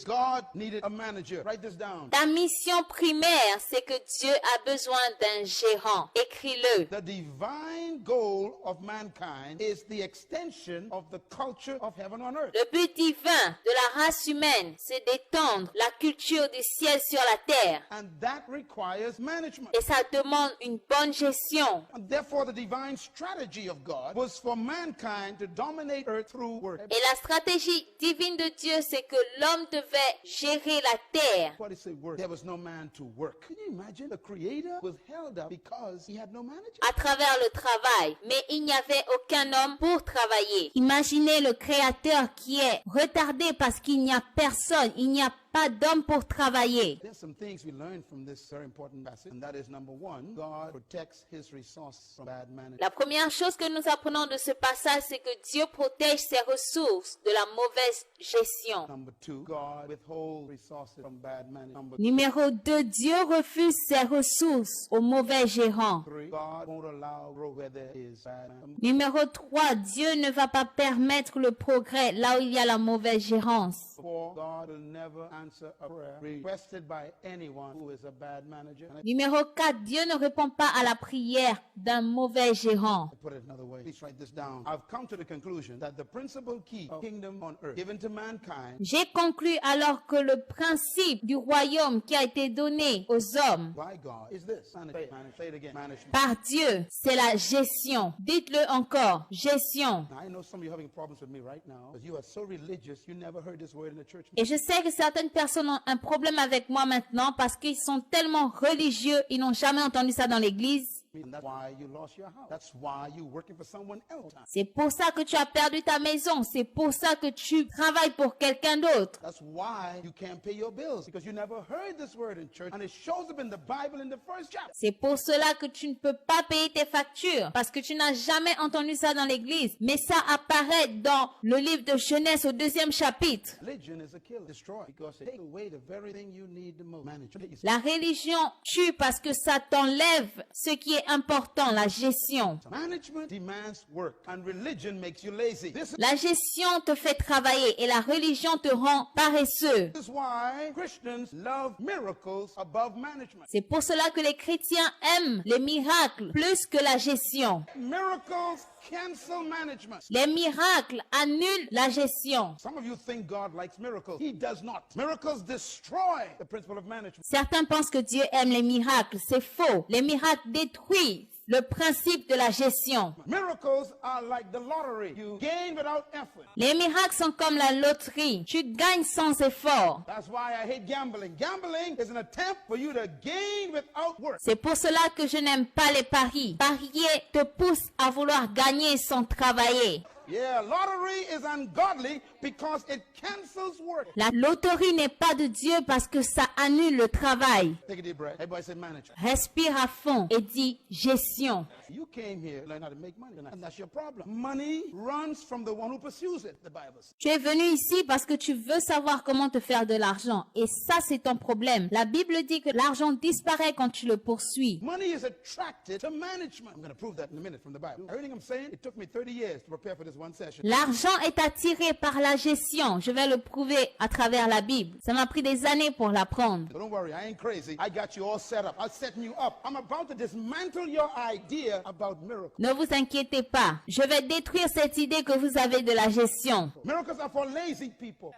is God needed a manager. Write this down. Ta mission primaire, c'est que Dieu a besoin d'un gérant. Écris-le. The divine goal of mankind is the extension of the culture of heaven on earth. Le but divin de la race humaine, c'est d'étendre la culture du ciel sur la terre. And that requires management. Et ça demande une bonne gestion. And therefore, the divine strategy of God was for mankind to dominate earth through work. Et la stratégie divine de Dieu, c'est que l'homme devait gérer la terre. What did it say? Work. There was no man to work. Can you imagine? The Creator was held up because he had no manager. À travers le travail, mais il n'y avait aucun homme pour travailler. Imaginez le Créateur qui est retardé parce qu'il n'y a personne, il n'y a pas d'homme pour travailler. There's some things we learn from this very important passage, and that is number one, God protects his resources from bad management. La première chose que nous apprenons de ce passage, c'est que Dieu protège ses ressources de la mauvaise gestion. Number two, God withholds resources from bad management. Number Numéro 2, Dieu refuse ses ressources aux mauvais gérants. three, God won't allow growth where there is bad management. Numéro 3, Dieu ne va pas permettre le progrès là où il y a la mauvaise gérance. Four, God will never answer a prayer requested by anyone who is a bad manager. And I Numéro 4, Dieu ne répond pas à la prière d'un mauvais gérant. put it another way. Please write this down. I've come to the conclusion that the principal key of kingdom on earth given to mankind J'ai conclu alors que le principe du royaume qui a été donné aux hommes by God is this. Say it again. Management. par Dieu, c'est la gestion. Dites-le encore, gestion. Now, I know some of you are having problems with me right now because you are so religious you never heard this word in the church. Et je sais que certaines personnes ont un problème avec moi maintenant parce qu'ils sont tellement religieux, ils n'ont jamais entendu ça dans l'église. And that's why you lost your house. That's why you're working for someone else. C'est pour ça que tu as perdu ta maison. C'est pour ça que tu travailles pour quelqu'un d'autre. That's why you can't pay your bills because you never heard this word in church and it shows up in the Bible in the first chapter. C'est pour cela que tu ne peux pas payer tes factures parce que tu n'as jamais entendu ça dans l'église. Mais ça apparaît dans le livre de Genèse au 2e chapitre. Religion is a killer, destroy because it takes away the very thing you need the most. Management. La religion tue parce que ça t'enlève ce qui est important, la gestion. Management demands work and religion makes you lazy. This La gestion te fait travailler et la religion te rend paresseux. is why Christians love miracles above management. C'est pour cela que les chrétiens aiment les miracles plus que la gestion. Miracles cancel management. Les miracles annulent la gestion. Some of you think God likes miracles. He does not. Miracles destroy the principle of management. Certains pensent que Dieu aime les miracles. C'est faux. Les miracles détruisent le principe de la gestion. Miracles are like the lottery. You gain without effort. Les miracles sont comme la loterie. Tu gagnes sans effort. That's why I hate gambling. Gambling is an attempt for you to gain without work. C'est pour cela que je n'aime pas les paris. Parier te pousse à vouloir gagner sans travailler. Yeah, lottery is ungodly because it cancels work. La loterie n'est pas de Dieu parce que ça annule le travail. Take a deep breath. Everybody say management. Respire à fond et dis gestion. You came here to learn how to make money, and that's your problem. Money runs from the one who pursues it, the Bible says. Tu es venu ici parce que tu veux savoir comment te faire de l'argent. Et ça, c'est ton problème. La Bible dit que l'argent disparaît quand tu le poursuis. Money is attracted to management. I'm going to prove that in a minute from the Bible. Everything I'm saying, it took me 30 years to prepare for this one session. L'argent est attiré par la gestion. Je vais le prouver à travers la Bible. Ça m'a pris des années pour l'apprendre. So don't worry, I ain't crazy. I got you all set up. I'm setting you up. I'm about to dismantle your idea about miracles. Ne vous inquiétez pas. Je vais détruire cette idée que vous avez de la gestion. Miracles are for lazy people.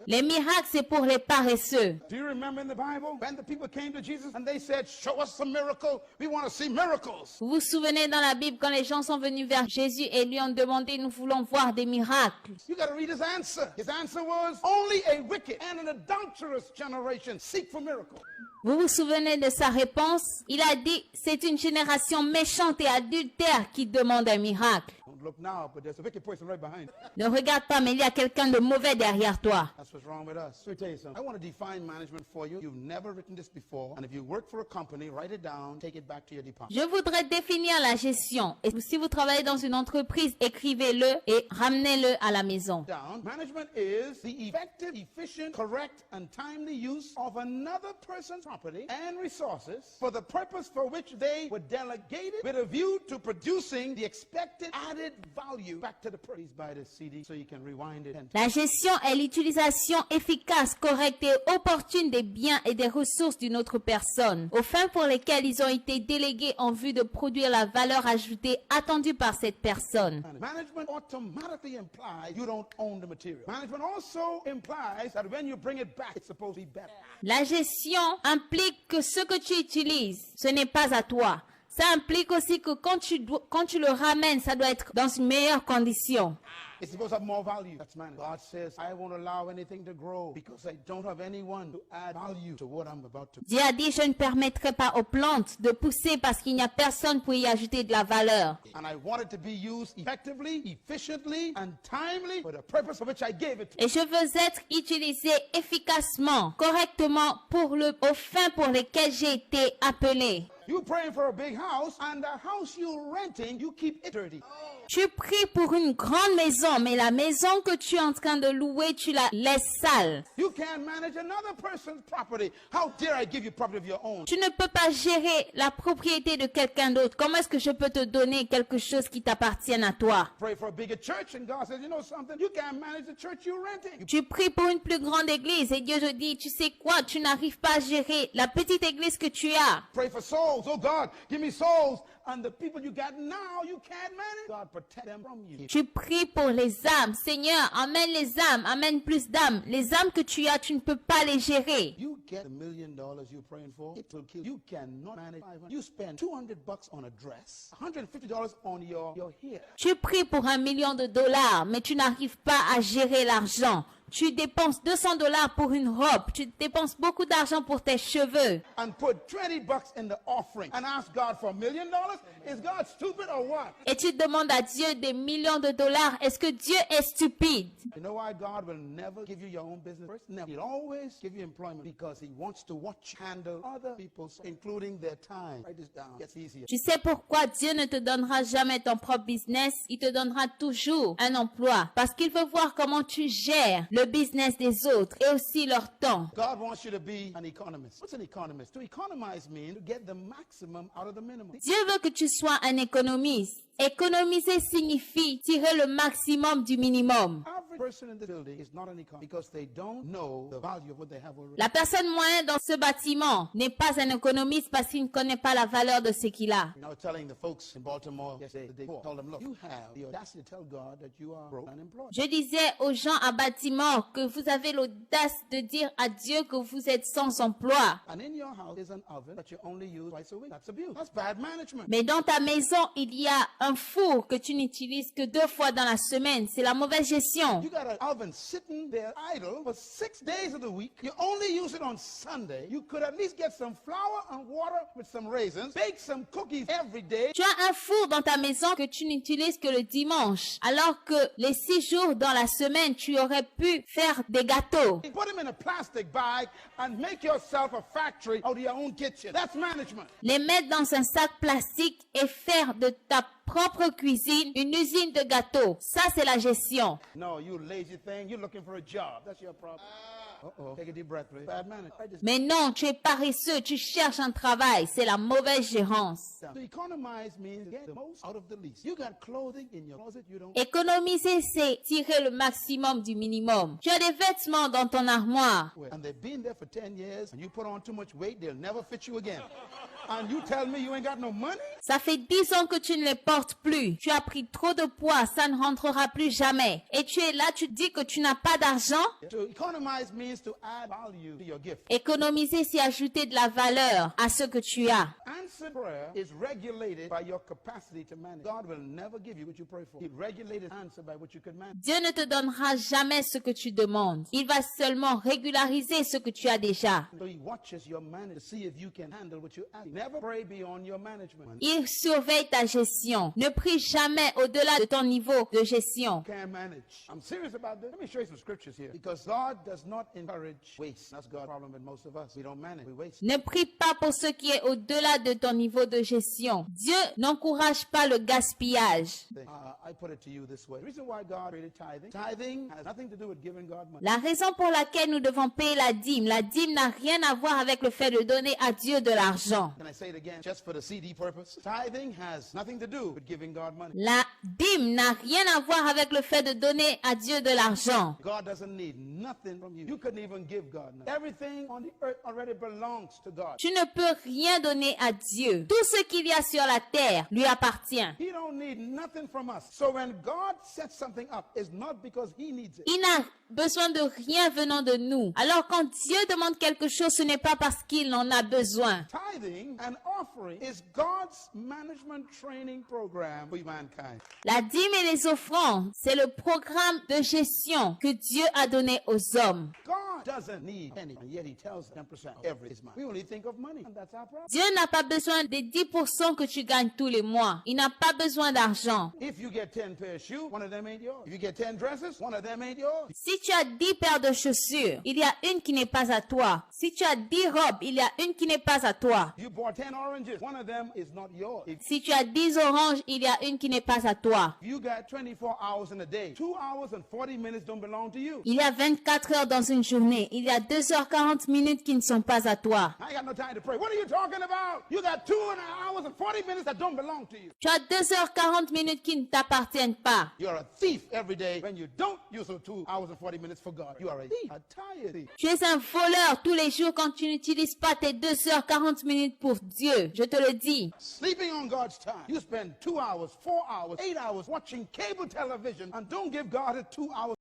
Les miracles, c'est pour les paresseux. Do you remember in the Bible when the people came to Jesus and they said, show us some miracle. We want to see miracles. Vous vous souvenez dans la Bible quand les gens sont venus vers Jésus et lui ont demandé, nous voulons voir des miracles. You got to read his answer. His answer was, only a wicked and an adulterous generation seek for miracles. Vous vous souvenez de sa réponse? Il a dit, c'est une génération méchante et adultère qui demande un miracle. Don't look now, but there's a wicked person right behind. Ne regarde pas, mais il y a quelqu'un de mauvais derrière toi. That's what's wrong with us. Let me tell you something. I want to define management for you. You've never written this before. And if you work for a company, write it down, take it back to your department. Je voudrais définir la gestion. Et si vous travaillez dans une entreprise, écrivez écrivez-le et ramenez-le à la maison. Down. Management is the effective, efficient, correct, and timely use of another person's property and resources for the purpose for which they were delegated with a view to producing the expected added value back to the person. Please buy this CD so you can rewind it. La gestion est l'utilisation efficace, correcte et opportune des biens et des ressources d'une autre personne, aux fins pour lesquelles ils ont été délégués en vue de produire la valeur ajoutée attendue par cette personne. Management automatically implies you don't own the material. Management also implies that when you bring it back, it's supposed to be better. La gestion implique que ce que tu utilises, ce n'est pas à toi. Ça implique aussi que quand tu le ramènes, ça doit être dans une meilleure condition. It's supposed to have more value. That's man. God says, I won't allow anything to grow because I don't have anyone to add value to what I'm about to. Dieu a dit, je ne permettrai pas aux plantes de pousser parce qu'il n'y a personne pour y ajouter de la valeur. And I want it to be used effectively, efficiently, and timely for the purpose for which I gave it to. Et je veux être utilisé efficacement, correctement aux fins pour lesquelles j'ai été appelé. You praying for a big house, and the house you're renting, you keep it dirty. Tu pries pour une grande maison, mais la maison que tu es en train de louer, tu la laisses sale. You can't manage another person's property. How dare I give you property of your own? Tu ne peux pas gérer la propriété de quelqu'un d'autre. Comment est-ce que je peux te donner quelque chose qui t'appartienne à toi? Pray for a bigger church, and God says, you know something? You can't manage the church you're renting. Tu pries pour une plus grande église et Dieu te dit, tu sais quoi, tu n'arrives pas à gérer la petite église que tu as. Pray for souls. Oh God, give me souls. And the people you got now, you can't manage. God, protect them from you. Tu pries pour les âmes. Seigneur, amène les âmes, amène plus d'âmes. Les âmes que tu as, tu ne peux pas les gérer. You get $1 million you're praying for, it will kill you. You cannot manage 500. You spend $200 on a dress, $150 on your hair. Tu pries pour $1 million, mais tu n'arrives pas à gérer l'argent. Tu dépenses $200 pour une robe. Tu dépenses beaucoup d'argent pour tes cheveux. And put $20 in the offering and ask God for $1 million? Is God stupid or what? Et tu demandes à Dieu des millions de dollars. Est-ce que Dieu est stupide? You know why God will never give you your own business first? Never. He'll always give you employment because He wants to watch you handle other people's, including their time. Write this down. It's easier. Tu sais pourquoi Dieu ne te donnera jamais ton propre business? Il te donnera toujours un emploi. Parce qu'il veut voir comment tu gères le business des autres et aussi leur temps. God wants you to be an economist. What's an economist? To economize means to get the maximum out of the minimum. Dieu veut que tu sois un économiste. Économiser signifie tirer le maximum du minimum. Every person in the building is not an economist because they don't know the value of what they have already. La personne moyenne dans ce bâtiment n'est pas un économiste parce qu'il ne connaît pas la valeur de ce qu'il a. You know, telling the folks in Baltimore yesterday, the day before, told them, look, you have the audacity to tell God that you are broke and unemployed. Je disais aux gens à bâtiment que vous avez l'audace de dire à Dieu que vous êtes sans emploi. And in your house is an oven that you only use twice a week. That's abuse. That's bad management. Mais dans ta maison, il y a un four que tu n'utilises que 2 fois dans la semaine. C'est la mauvaise gestion. You got an oven sitting there idle for 6 days of the week. You only use it on Sunday. You could at least get some flour and water with some raisins. Bake some cookies every day. Tu as un four dans ta maison que tu n'utilises que le dimanche. Alors que les 6 jours dans la semaine, tu aurais pu faire des gâteaux. Put them in a plastic bag and make yourself a factory out of your own kitchen. That's management. Les mettre dans un sac plastique et faire de ta propre cuisine une usine de gâteaux. Ça, c'est la gestion. No, you lazy thing. You're looking for a job. That's your problem. Uh-oh. Take a deep breath, please. Bad management. Mais non, tu es paresseux, tu cherches un travail. C'est la mauvaise gérance. To economize means get the most out of the least. You got clothing in your closet you don't. Économiser, c'est tirer le maximum du minimum. Tu as des vêtements dans ton armoire. And they've been there for 10 years, and you put on too much weight, they'll never fit you again. And you tell me you ain't got no money? Ça fait 10 ans que tu ne les portes plus. Tu as pris trop de poids, ça ne rentrera plus jamais. Et tu es là, tu dis que tu n'as pas d'argent. To economize means to add value to your gift. Économiser, c'est ajouter de la valeur à ce que tu as. Answered prayer is regulated by your capacity to manage. God will never give you what you pray for. He regulated answer by what you can manage. Dieu ne te donnera jamais ce que tu demandes. Il va seulement régulariser ce que tu as déjà. So he watches your management to see if you can handle what you ask. Never pray beyond your management. Il surveille ta gestion. Ne prie jamais au-delà de ton niveau de gestion. Can't manage. I'm serious about this. Let me show you some scriptures here. Because God does not encourage waste. That's God's problem with most of us. We don't manage. We waste. Ne prie pas pour ce qui est au-delà de ton niveau de gestion. Dieu n'encourage pas le gaspillage. I put it to you this way. The reason why God created tithing has nothing to do with giving God money. La raison pour laquelle nous devons payer la dîme n'a rien à voir avec le fait de donner à Dieu de l'argent. Can I say it again? Just for the CD purpose. Tithing has nothing to do with giving God money. La dîme n'a rien à voir avec le fait de donner à Dieu de l'argent. God doesn't need nothing from you. You couldn't even give God nothing. Everything on the earth already belongs to God. Tu ne peux rien donner à Dieu. Tout ce qu'il y a sur la terre lui appartient. He don't need nothing from us. So when God sets something up, it's not because he needs it. Il n'a besoin de rien venant de nous. Alors quand Dieu demande quelque chose, ce n'est pas parce qu'il en a besoin. Tithing and offering is God's management training program for mankind. La dîme et les offrandes, c'est le programme de gestion que Dieu a donné aux hommes. God doesn't need any, and yet he tells 10% of every is mine. We only think of money, and that's our problem. Dieu n'a pas besoin des 10% que tu gagnes tous les mois. Il n'a pas besoin d'argent. If you get 10 pairs of shoes, one of them ain't yours. If you get 10 dresses, one of them ain't yours. Si tu as 10 paires de chaussures, il y a une qui n'est pas à toi. Si tu as 10 robes, il y a une qui n'est pas à toi. You bought 10 oranges, one of them is not yours. If Si tu as 10 oranges, il y a une qui n'est pas à toi. you got 24 hours in a day, 2 hours and 40 minutes don't belong to you. Il y a 24 heures dans une journée. Il y a 2h40 minutes qui ne sont pas à toi. I ain't got no time to pray. What are you talking about? You got 2 hours and 40 minutes that don't belong to you. Tu as 2h40 minutes qui ne t'appartiennent pas. You're a thief every day when you don't use those 2 hours and 40 minutes for God. You are a thief, a tired thief. Tu es un voleur tous les jours quand tu n'utilises pas tes 2h40 minutes pour Dieu. Je te le dis. Sleeping on God's time. You spend 2 hours, 4 hours, 8 hours watching cable television and don't give God a 2 hours.